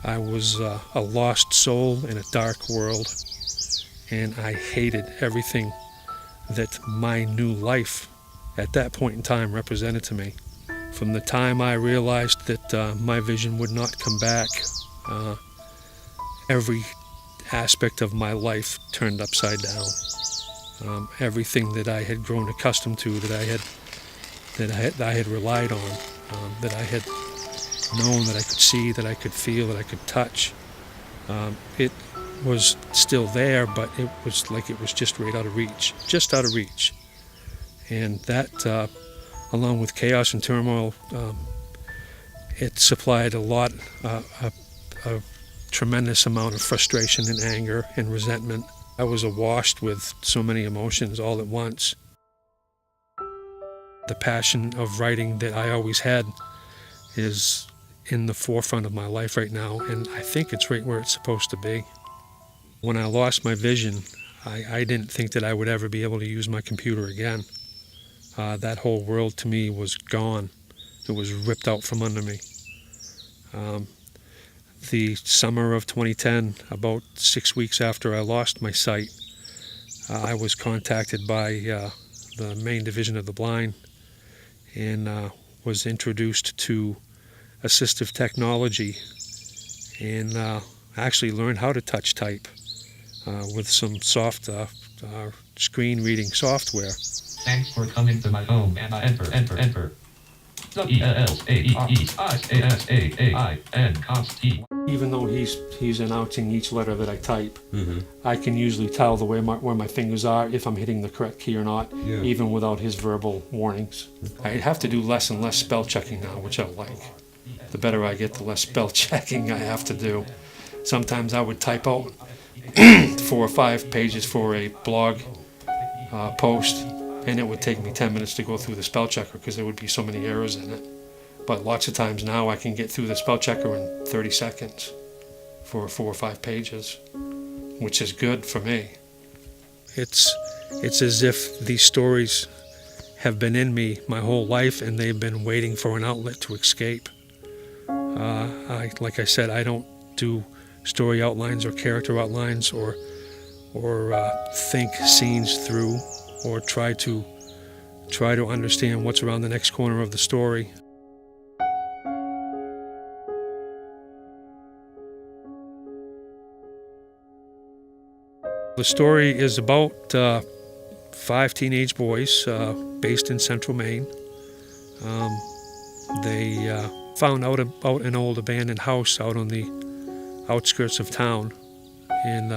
I was a lost soul in a dark world, and I hated everything that my new life at that point in time represented to me. From the time I realized that my vision would not come back, every aspect of my life turned upside down. Everything that I had grown accustomed to, that I had relied on, that I had known, that I could see, that I could feel, that I could touch, it was still there, but it was like it was just right out of reach, just out of reach. And that, along with chaos and turmoil, it supplied a tremendous amount of frustration and anger and resentment. I was awash with so many emotions all at once. The passion of writing that I always had is in the forefront of my life right now, and I think it's right where it's supposed to be. When I lost my vision, I didn't think that I would ever be able to use my computer again. That whole world to me was gone. It was ripped out from under me. The summer of 2010, about 6 weeks after I lost my sight, I was contacted by the Maine Division of the Blind and was introduced to assistive technology and actually learned how to touch type with some soft screen reading software. Thanks for coming to my home, and enter. W-E-L-L-S-A-E-I-N-C-O-T. Even though he's announcing each letter that I type, I can usually tell where my fingers are, if I'm hitting the correct key or not, even without his verbal warnings. I have to do less and less spell checking now, which I like. The better I get, the less spell checking I have to do. Sometimes I would type out 4 or 5 pages for a blog post, and it would take me 10 minutes to go through the spell checker because there would be so many errors in it. But lots of times now I can get through the spell checker in 30 seconds for 4 or 5 pages, which is good for me. It's as if these stories have been in me my whole life and they've been waiting for an outlet to escape. Like I said, I don't do story outlines or character outlines or think scenes through or try to understand what's around the next corner of the story. The story is about 5 teenage boys based in central Maine. They found out about an old abandoned house out on the outskirts of town and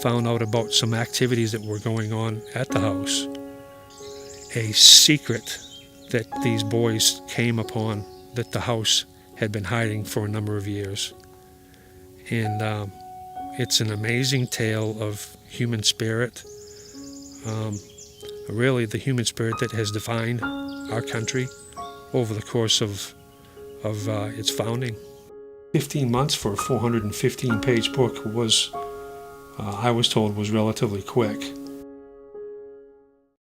found out about some activities that were going on at the house. A secret that these boys came upon that the house had been hiding for a number of years. And it's an amazing tale of human spirit, really the human spirit that has defined our country over the course of its founding. 15 months for a 415-page book was, I was told, was relatively quick.